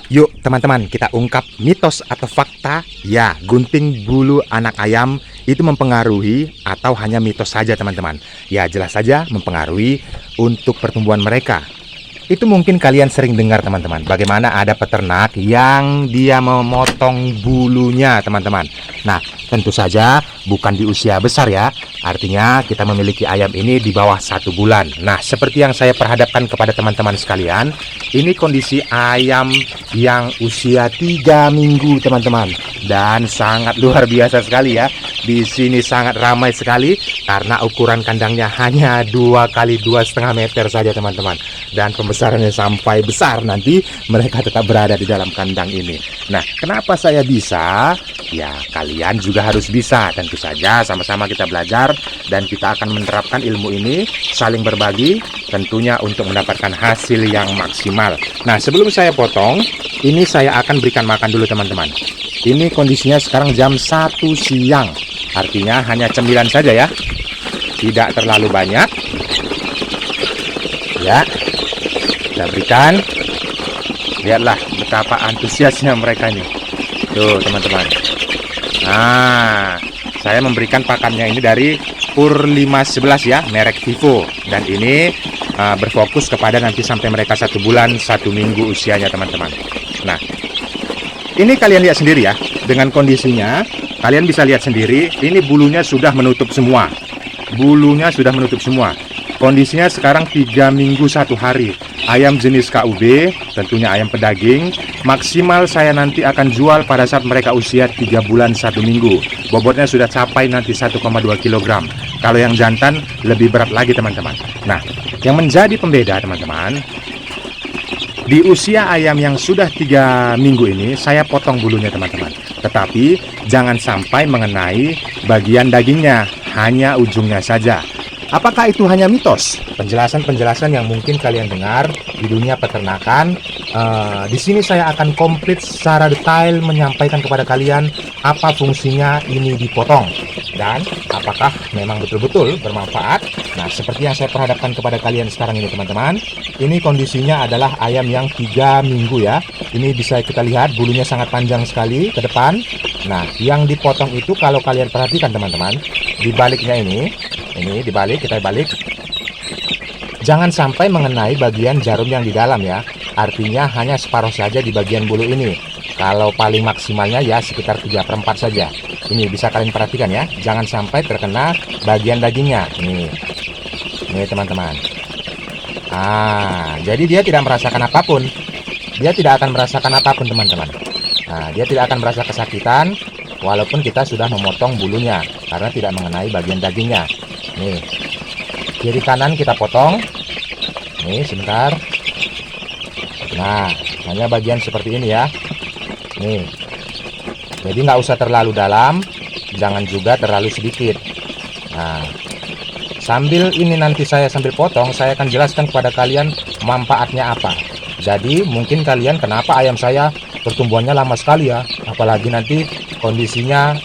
Yuk teman-teman, kita ungkap mitos atau fakta. Ya, gunting bulu anak ayam itu mempengaruhi atau hanya mitos saja teman-teman? Ya, jelas saja mempengaruhi untuk pertumbuhan mereka. Itu mungkin kalian sering dengar teman-teman, bagaimana ada peternak yang dia memotong bulunya teman-teman. Nah, tentu saja bukan di usia besar ya. Artinya kita memiliki ayam ini di bawah 1 bulan. Nah, seperti yang saya perhadapkan kepada teman-teman sekalian, ini kondisi ayam yang usia 3 minggu teman-teman. Dan sangat luar biasa sekali ya. Di sini sangat ramai sekali karena ukuran kandangnya hanya 2 kali 2,5 meter saja teman-teman. Dan pembesarannya sampai besar, nanti mereka tetap berada di dalam kandang ini. Nah, kenapa saya bisa? Ya, kalian juga harus bisa. Tentu saja sama-sama kita belajar dan kita akan menerapkan ilmu ini, saling berbagi, tentunya untuk mendapatkan hasil yang maksimal. Nah, sebelum saya potong, ini saya akan berikan makan dulu teman-teman. Ini kondisinya sekarang jam 1 siang. Artinya hanya cemilan saja ya. Tidak terlalu banyak. Ya, kita berikan. Lihatlah betapa antusiasnya mereka ini. Tuh teman-teman. Nah, saya memberikan pakannya ini dari Pur 511 ya, merek Vivo. Dan ini berfokus kepada nanti sampai mereka 1 bulan 1 minggu usianya teman-teman. Nah, ini kalian lihat sendiri ya. Dengan kondisinya, kalian bisa lihat sendiri. Ini bulunya sudah menutup semua. Bulunya sudah menutup semua. Kondisinya sekarang 3 minggu 1 hari. Ayam jenis KUB, tentunya ayam pedaging. Maksimal saya nanti akan jual pada saat mereka usia 3 bulan 1 minggu. Bobotnya sudah capai nanti 1,2 kg. Kalau yang jantan lebih berat lagi teman-teman. Nah, yang menjadi pembeda teman-teman, di usia ayam yang sudah 3 minggu ini saya potong bulunya teman-teman. Tetapi jangan sampai mengenai bagian dagingnya, hanya ujungnya saja. Apakah itu hanya mitos? Penjelasan-penjelasan yang mungkin kalian dengar di dunia peternakan, di sini saya akan komplit secara detail menyampaikan kepada kalian apa fungsinya ini dipotong dan apakah memang betul-betul bermanfaat. Nah, seperti yang saya perhadapkan kepada kalian sekarang ini teman-teman, ini kondisinya adalah ayam yang 3 minggu ya. Ini bisa kita lihat bulunya sangat panjang sekali ke depan. Nah, yang dipotong itu kalau kalian perhatikan teman-teman, di baliknya ini dibalik, kita balik. Jangan sampai mengenai bagian jarum yang di dalam ya. Artinya hanya separuh saja di bagian bulu ini. Kalau paling maksimalnya ya sekitar 3/4 saja. Ini bisa kalian perhatikan ya. Jangan sampai terkena bagian dagingnya. Ini teman-teman. Jadi dia tidak merasakan apapun. Dia tidak akan merasakan apapun teman-teman. Nah, dia tidak akan merasa kesakitan walaupun kita sudah memotong bulunya karena tidak mengenai bagian dagingnya. Nih, kiri kanan kita potong. Nih, sebentar. Nah, hanya bagian seperti ini ya. Nih, jadi nggak usah terlalu dalam, jangan juga terlalu sedikit. Nah, sambil ini nanti saya sambil potong, saya akan jelaskan kepada kalian manfaatnya apa. Jadi mungkin kalian kenapa ayam saya pertumbuhannya lama sekali ya, apalagi nanti kondisinya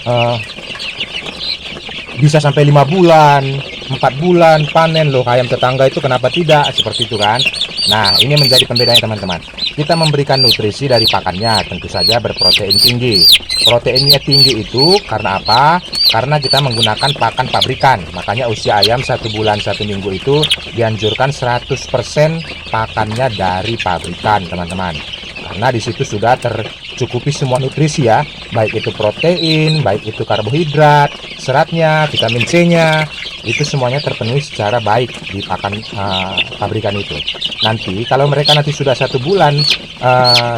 bisa sampai 5 bulan, 4 bulan panen loh ayam tetangga itu, kenapa tidak? Seperti itu kan. Nah, ini menjadi pembedanya teman-teman. Kita memberikan nutrisi dari pakannya, tentu saja berprotein tinggi. Proteinnya tinggi itu karena apa? Karena kita menggunakan pakan pabrikan. Makanya usia ayam 1 bulan 1 minggu itu dianjurkan 100% pakannya dari pabrikan teman-teman. Karena di situ sudah tercukupi semua nutrisi ya, baik itu protein, baik itu karbohidrat, seratnya, vitamin C-nya, itu semuanya terpenuhi secara baik di pakan pabrikan itu. Nanti kalau mereka nanti sudah 1 bulan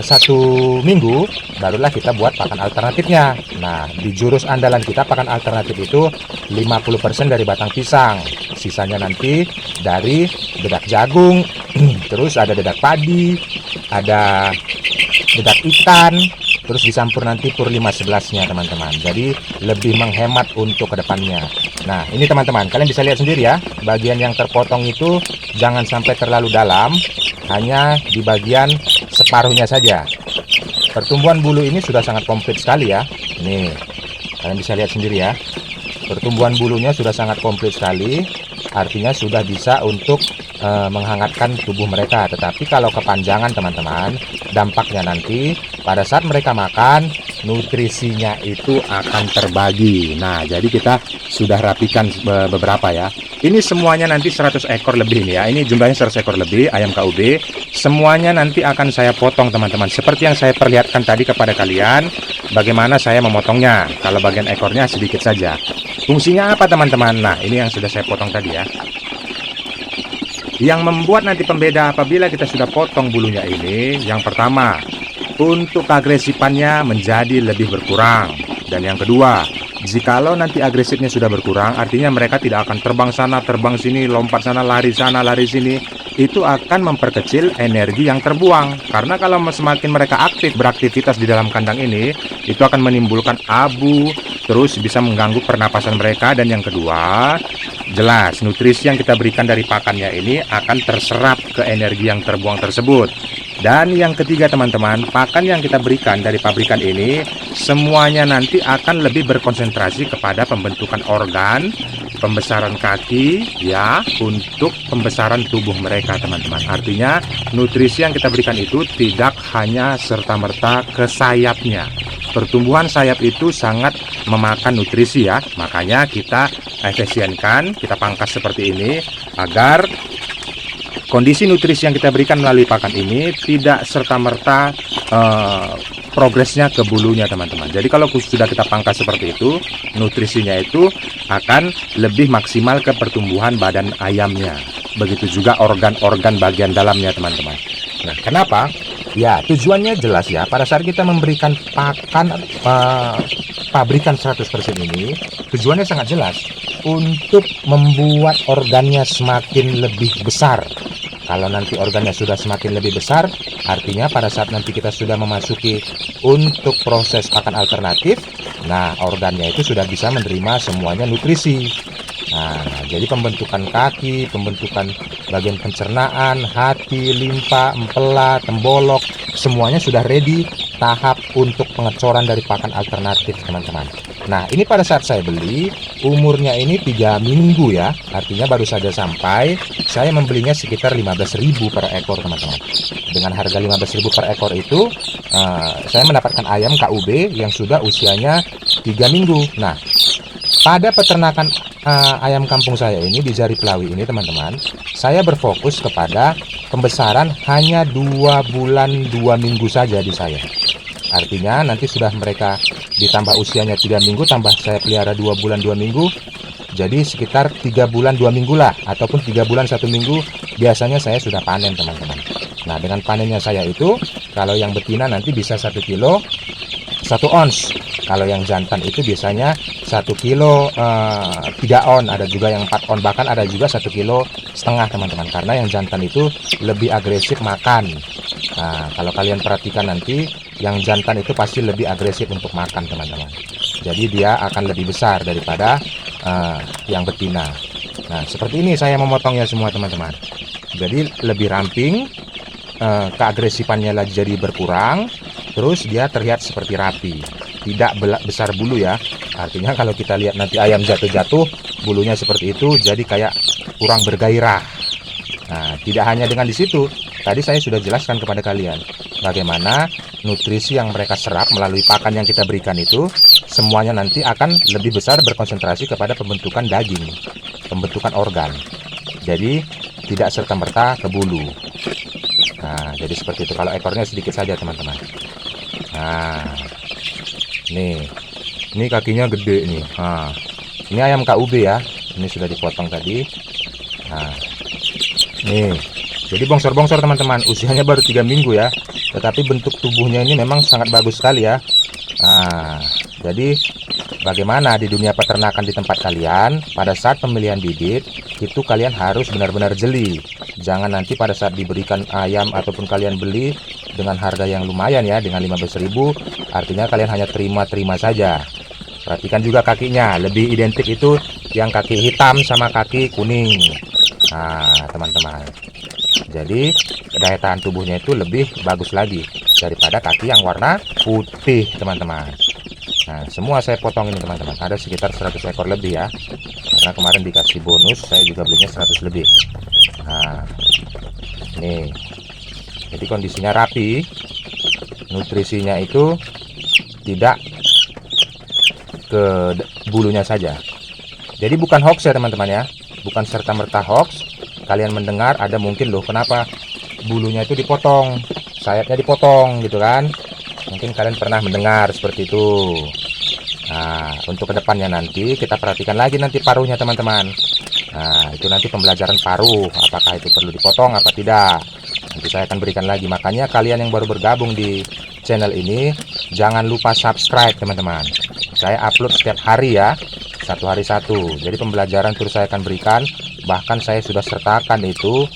1 minggu, barulah kita buat pakan alternatifnya. Nah, di jurus andalan kita pakan alternatif itu 50% dari batang pisang, sisanya nanti dari dedak jagung, terus ada dedak padi, ada dedak ikan, terus dicampur nanti Pur 511-nya teman-teman. Jadi lebih menghemat untuk kedepannya. Nah, ini teman-teman, kalian bisa lihat sendiri ya, bagian yang terpotong itu jangan sampai terlalu dalam, hanya di bagian separuhnya saja. Pertumbuhan bulu ini sudah sangat komplit sekali ya. Nih, kalian bisa lihat sendiri ya, pertumbuhan bulunya sudah sangat komplit sekali. Artinya sudah bisa untuk menghangatkan tubuh mereka. Tetapi kalau kepanjangan teman-teman, dampaknya nanti pada saat mereka makan, nutrisinya itu akan terbagi. Nah, jadi kita sudah rapikan beberapa ya. Ini semuanya nanti 100 ekor lebih nih ya. Ini jumlahnya 100 ekor lebih ayam KUB. Semuanya nanti akan saya potong teman-teman. Seperti yang saya perlihatkan tadi kepada kalian, bagaimana saya memotongnya. Kalau bagian ekornya sedikit saja. Fungsinya apa teman-teman? Nah, ini yang sudah saya potong tadi ya. Yang membuat nanti pembeda apabila kita sudah potong bulunya ini, yang pertama, untuk keagresifannya menjadi lebih berkurang. Dan yang kedua, jikalau nanti agresifnya sudah berkurang, artinya mereka tidak akan terbang sana, terbang sini, lompat sana, lari sini. Itu akan memperkecil energi yang terbuang. Karena kalau semakin mereka aktif beraktivitas di dalam kandang ini, itu akan menimbulkan abu, terus bisa mengganggu pernapasan mereka. Dan yang kedua, jelas nutrisi yang kita berikan dari pakannya ini akan terserap ke energi yang terbuang tersebut. Dan yang ketiga teman-teman, pakan yang kita berikan dari pabrikan ini semuanya nanti akan lebih berkonsentrasi kepada pembentukan organ, pembesaran kaki ya, untuk pembesaran tubuh mereka teman-teman. Artinya nutrisi yang kita berikan itu tidak hanya serta-merta ke sayapnya. Pertumbuhan sayap itu sangat memakan nutrisi ya. Makanya kita efisienkan, kita pangkas seperti ini agar kondisi nutrisi yang kita berikan melalui pakan ini tidak serta-merta progresnya ke bulunya teman-teman. Jadi kalau sudah kita pangkas seperti itu, nutrisinya itu akan lebih maksimal ke pertumbuhan badan ayamnya. Begitu juga organ-organ bagian dalamnya teman-teman. Nah, kenapa? Ya, tujuannya jelas ya. Pada saat kita memberikan pakan pabrikan 100% ini, tujuannya sangat jelas untuk membuat organnya semakin lebih besar. Kalau nanti organnya sudah semakin lebih besar, artinya pada saat nanti kita sudah memasuki untuk proses pakan alternatif, nah organnya itu sudah bisa menerima semuanya nutrisi. Nah, jadi pembentukan kaki, pembentukan bagian pencernaan, hati, limpa, empela, tembolok, semuanya sudah ready tahap untuk pengecoran dari pakan alternatif teman-teman. Nah, ini pada saat saya beli, umurnya ini 3 minggu ya, artinya baru saja sampai. Saya membelinya sekitar 15.000 per ekor teman-teman. Dengan harga 15.000 per ekor itu, saya mendapatkan ayam KUB yang sudah usianya 3 minggu. Nah, pada peternakan ayam kampung saya ini di Jari Pelawi ini teman-teman, saya berfokus kepada pembesaran hanya 2 bulan 2 minggu saja di saya. Artinya nanti sudah mereka ditambah usianya 3 minggu, tambah saya pelihara 2 bulan 2 minggu, jadi sekitar 3 bulan 2 minggu lah, ataupun 3 bulan 1 minggu biasanya saya sudah panen teman-teman. Nah, dengan panennya saya itu, kalau yang betina nanti bisa 1 kilo 1 ons. Kalau yang jantan itu biasanya 1 kilo 3 on, ada juga yang 4 on, bahkan ada juga 1,5 kilo teman-teman. Karena yang jantan itu lebih agresif makan. Nah, kalau kalian perhatikan nanti, yang jantan itu pasti lebih agresif untuk makan teman-teman. Jadi dia akan lebih besar daripada yang betina. Nah, seperti ini saya memotongnya semua teman-teman. Jadi lebih ramping, keagresifannya lagi jadi berkurang, terus dia terlihat seperti rapi, tidak besar bulu ya. Artinya kalau kita lihat nanti ayam jatuh-jatuh, bulunya seperti itu, jadi kayak kurang bergairah. Nah, tidak hanya dengan di situ, tadi saya sudah jelaskan kepada kalian bagaimana nutrisi yang mereka serap melalui pakan yang kita berikan itu semuanya nanti akan lebih besar berkonsentrasi kepada pembentukan daging, pembentukan organ. Jadi tidak serta-merta ke bulu. Nah, jadi seperti itu. Kalau ekornya sedikit saja teman-teman. Nah, ini kakinya gede nih. Nah, ini ayam KUB ya. Ini sudah dipotong tadi. Nah, nih, jadi bongsor-bongsor teman-teman. Usianya baru 3 minggu ya. Tetapi bentuk tubuhnya ini memang sangat bagus sekali ya. Nah, jadi bagaimana di dunia peternakan di tempat kalian, pada saat pemilihan bibit itu kalian harus benar-benar jeli. Jangan nanti pada saat diberikan ayam ataupun kalian beli dengan harga yang lumayan ya, dengan 15.000, artinya kalian hanya terima saja. Perhatikan juga kakinya, lebih identik itu yang kaki hitam sama kaki kuning. Nah, teman-teman. Jadi daya tahan tubuhnya itu lebih bagus lagi daripada kaki yang warna putih, teman-teman. Nah, semua saya potong ini teman-teman. Ada sekitar 100 ekor lebih ya. Karena kemarin dikasih bonus, saya juga belinya 100 lebih. Nah, nih. Jadi kondisinya rapi, nutrisinya itu tidak ke bulunya saja. Jadi bukan hoax ya teman-teman ya, bukan serta-merta hoax. Kalian mendengar ada mungkin loh kenapa bulunya itu dipotong, sayapnya dipotong gitu kan. Mungkin kalian pernah mendengar seperti itu. Nah, untuk kedepannya nanti kita perhatikan lagi nanti paruhnya teman-teman. Nah, itu nanti pembelajaran paruh, apakah itu perlu dipotong apa tidak. Nanti saya akan berikan lagi. Makanya kalian yang baru bergabung di channel ini, jangan lupa subscribe teman-teman. Saya upload setiap hari ya, satu hari satu. Jadi pembelajaran terus saya akan berikan. Bahkan saya sudah sertakan itu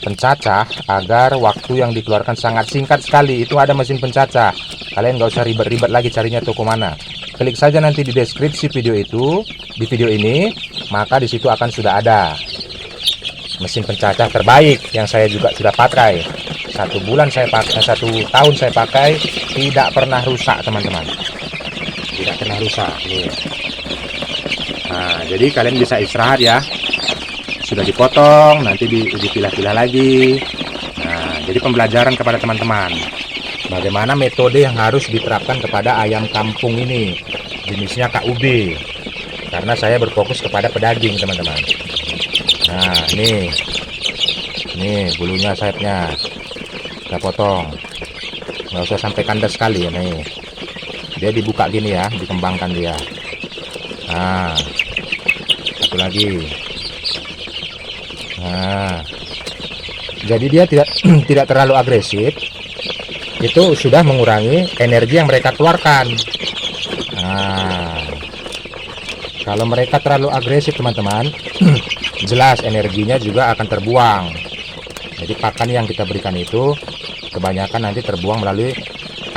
pencacah agar waktu yang dikeluarkan sangat singkat sekali. Itu ada mesin pencacah. Kalian nggak usah ribet-ribet lagi carinya toko mana. Klik saja nanti di deskripsi video itu, di video ini, maka di situ akan sudah ada mesin pencacah terbaik yang saya juga sudah pakai. 1 bulan saya pakai, 1 tahun saya pakai, tidak pernah rusak teman-teman. Tidak pernah rusak. Nih. Nah, jadi kalian bisa istirahat ya. Sudah dipotong, nanti dipilah-pilah lagi. Nah, jadi pembelajaran kepada teman-teman. Bagaimana metode yang harus diterapkan kepada ayam kampung ini, jenisnya KUB. Karena saya berfokus kepada pedaging teman-teman. Nah, nih bulunya, sayapnya kita potong, nggak usah sampai kandas sekali. Nih, dia dibuka gini ya, dikembangkan dia. Nah, satu lagi. Nah, jadi dia tidak terlalu agresif. Itu sudah mengurangi energi yang mereka keluarkan. Nah, kalau mereka terlalu agresif teman-teman, jelas energinya juga akan terbuang. Jadi pakan yang kita berikan itu kebanyakan nanti terbuang melalui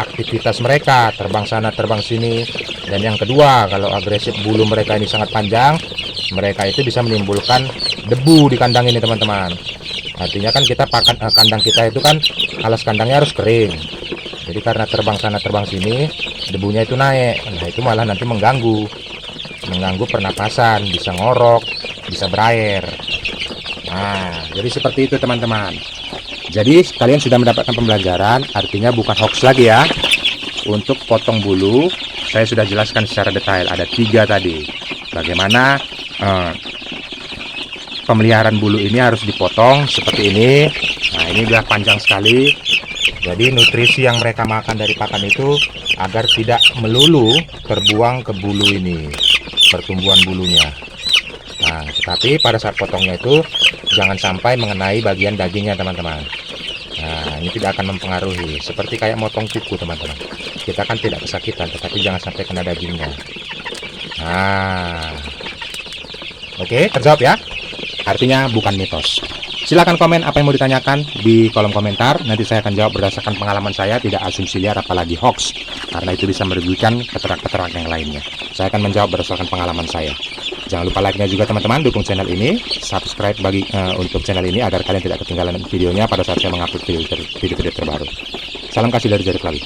aktivitas mereka, terbang sana terbang sini. Dan yang kedua, kalau agresif bulu mereka ini sangat panjang, mereka itu bisa menimbulkan debu di kandang ini teman-teman. Artinya kan kita pakan kandang kita itu kan alas kandangnya harus kering. Jadi karena terbang sana terbang sini, debunya itu naik. Nah, itu malah nanti mengganggu pernapasan, bisa ngorok, bisa berair. Nah, jadi seperti itu teman-teman. Jadi kalian sudah mendapatkan pembelajaran, artinya bukan hoax lagi ya. Untuk potong bulu, saya sudah jelaskan secara detail. Ada 3 tadi. Bagaimana pemeliharaan bulu ini harus dipotong seperti ini. Nah, ini udah panjang sekali. Jadi nutrisi yang mereka makan dari pakan itu agar tidak melulu terbuang ke bulu ini, pertumbuhan bulunya. Nah, tetapi pada saat potongnya itu jangan sampai mengenai bagian dagingnya teman-teman. Nah, ini tidak akan mempengaruhi. Seperti kayak motong kuku teman-teman. Kita kan tidak kesakitan, tetapi jangan sampai kena dagingnya. Nah, oke, terjawab ya. Artinya bukan mitos. Silahkan komen apa yang mau ditanyakan di kolom komentar. Nanti saya akan jawab berdasarkan pengalaman saya, tidak asumsi liar apalagi hoax. Karena itu bisa merugikan keterangan-keterangan yang lainnya. Saya akan menjawab berdasarkan pengalaman saya. Jangan lupa like-nya juga teman-teman, dukung channel ini, subscribe untuk channel ini agar kalian tidak ketinggalan videonya pada saat saya mengupload video-video terbaru. Salam kasih dari Jari Kelawi.